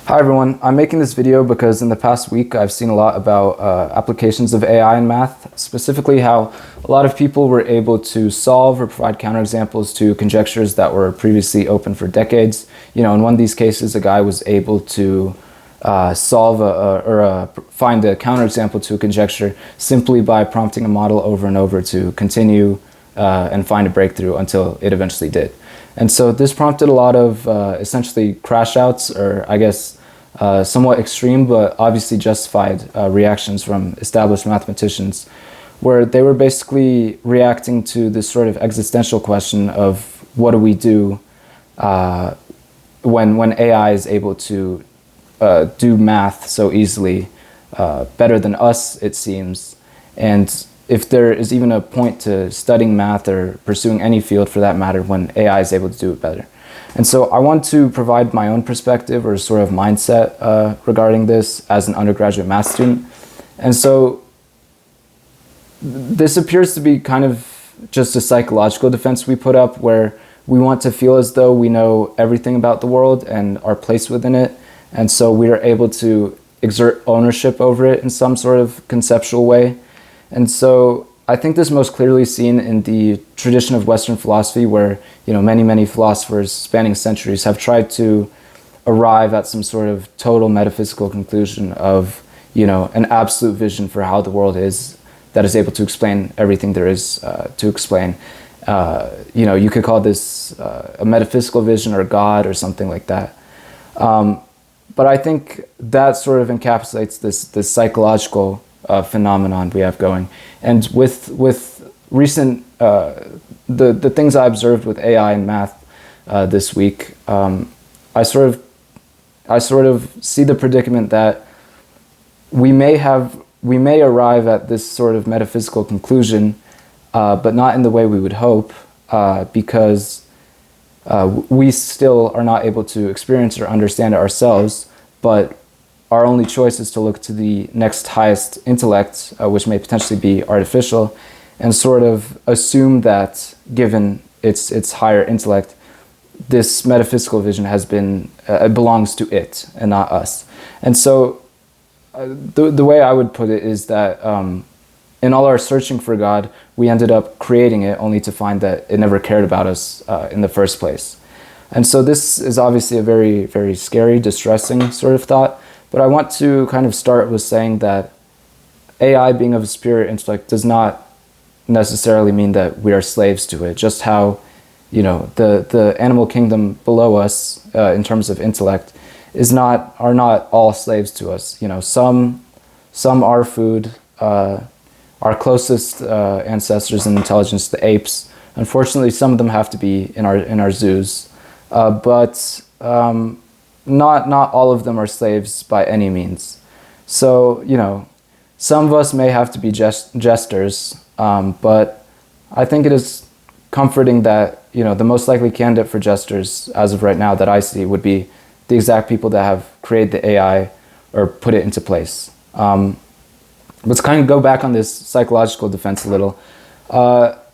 Hi everyone, I'm making this video because in the past week I've seen a lot about applications of AI in math, specifically how a lot of people were able to solve or provide counterexamples to conjectures that were previously open for decades. In one of these cases, a guy was able to find a counterexample to a conjecture simply by prompting a model over and over to continue and find a breakthrough until it eventually did. And so this prompted a lot of essentially crash outs, or I guess somewhat extreme but obviously justified reactions from established mathematicians, where they were basically reacting to this sort of existential question of what do we do when AI is able to do math so easily, better than us, it seems. And if there is even a point to studying math or pursuing any field for that matter when AI is able to do it better. And so I want to provide my own perspective or sort of mindset regarding this as an undergraduate math student. And so this appears to be kind of just a psychological defense we put up, where we want to feel as though we know everything about the world and our place within it. And so we are able to exert ownership over it in some sort of conceptual way. And so I think this is most clearly seen in the tradition of Western philosophy, where many philosophers spanning centuries have tried to arrive at some sort of total metaphysical conclusion of an absolute vision for how the world is that is able to explain everything there is to explain. You could call this a metaphysical vision or God or something like that. But I think that sort of encapsulates this psychological phenomenon we have going. And with recent the things I observed with AI and math this week, I sort of see the predicament that we may arrive at this sort of metaphysical conclusion, but not in the way we would hope, because we still are not able to experience or understand it ourselves, but our only choice is to look to the next highest intellect, which may potentially be artificial, and sort of assume that, given its higher intellect, this metaphysical vision has been belongs to it and not us. And so the way I would put it is that in all our searching for God, we ended up creating it only to find that it never cared about us in the first place. And so this is obviously a very, very scary, distressing sort of thought. But I want to kind of start with saying that AI being of a superior intellect does not necessarily mean that we are slaves to it. Just how, the animal kingdom below us in terms of intellect are not all slaves to us. Some are food. Our closest ancestors in intelligence, the apes, unfortunately, some of them have to be in our zoos, but not all of them are slaves by any means. So, some of us may have to be jesters, but I think it is comforting that, the most likely candidate for jesters as of right now that I see would be the exact people that have created the AI or put it into place. Let's kind of go back on this psychological defense a little.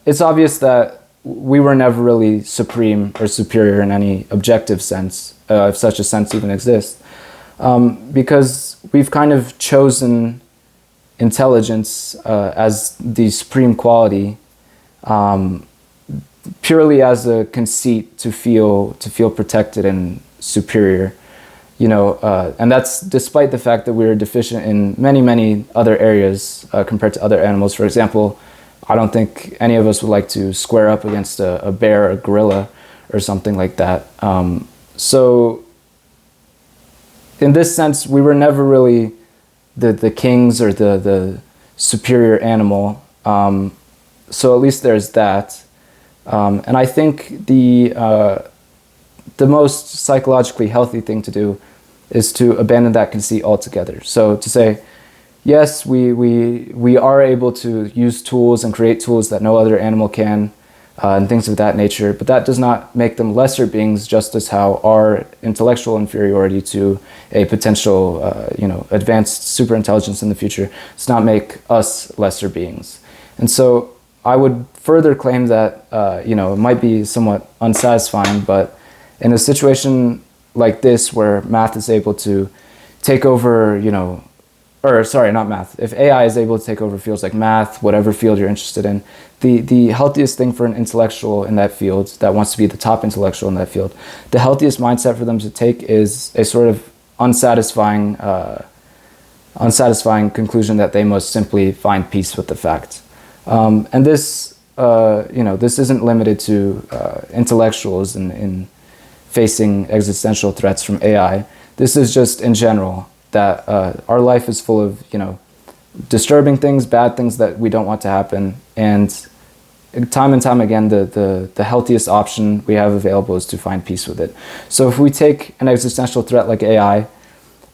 It's obvious that we were never really supreme or superior in any objective sense, if such a sense even exists, because we've kind of chosen intelligence as the supreme quality, purely as a conceit to feel protected and superior. And that's despite the fact that we're deficient in many other areas compared to other animals. For example, I don't think any of us would like to square up against a bear or a gorilla or something like that. So in this sense, we were never really the kings or the superior animal. So at least there's that. And I think the most psychologically healthy thing to do is to abandon that conceit altogether. So to say, yes, we are able to use tools and create tools that no other animal can, and things of that nature, but that does not make them lesser beings, just as how our intellectual inferiority to a potential, advanced superintelligence in the does not make us lesser beings. And so I would further claim that, it might be somewhat unsatisfying, but in a situation like this, where math is able to take over, or sorry, not math. If AI is able to take over fields like math, whatever field you're interested in, the healthiest thing for an intellectual in that field that wants to be the top intellectual in that field, the healthiest mindset for them to take is a sort of unsatisfying conclusion that they must simply find peace with the fact. And this, this isn't limited to intellectuals in facing existential threats from AI. This is just in general, that our life is full of, disturbing things, bad things that we don't want to happen. And time again, the healthiest option we have available is to find peace with it. So if we take an existential threat like AI,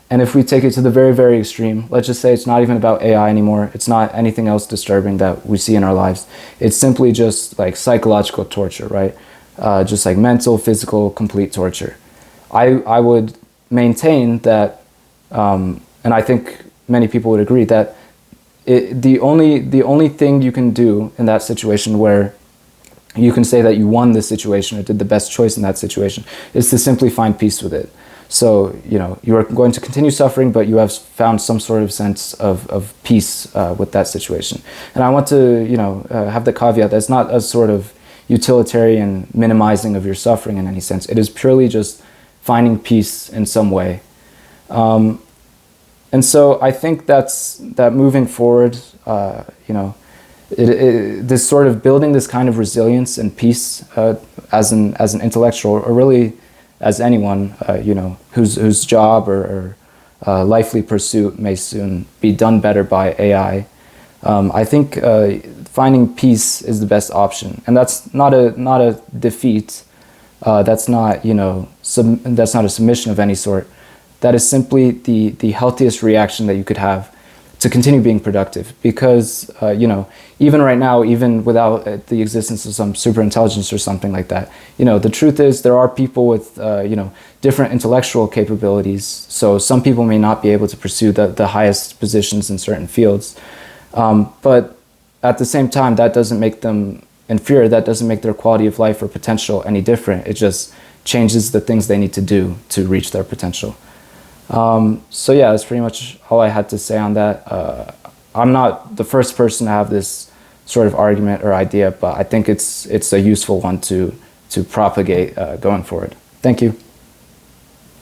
and if we take it to the very, very extreme, let's just say it's not even about AI anymore, it's not anything else disturbing that we see in our lives, it's simply just like psychological torture, right? Just like mental, physical, complete torture. I would maintain that, and I think many people would agree, that the only thing you can do in that situation where you can say that you won this situation or did the best choice in that situation is to simply find peace with it. So, you are going to continue suffering, but you have found some sort of sense of peace with that situation. And I want to, have the caveat that it's not a sort of utilitarian minimizing of your suffering in any sense. It is purely just finding peace in some way. And so I think that moving forward, this sort of building this kind of resilience and peace as an intellectual, or really as anyone, whose job or lively pursuit may soon be done better by AI. I think finding peace is the best option, and that's not a defeat. That's not that's not a submission of any sort. That is simply the healthiest reaction that you could have to continue being productive. Because even right now, even without the existence of some super intelligence or something like that, the truth is there are people with different intellectual capabilities. So some people may not be able to pursue the highest positions in certain fields, but at the same time, that doesn't make them inferior. That doesn't make their quality of life or potential any different. It just changes the things they need to do to reach their potential. So yeah, that's pretty much all I had to say on that. I'm not the first person to have this sort of argument or idea, but I think it's a useful one to propagate going forward. Thank you.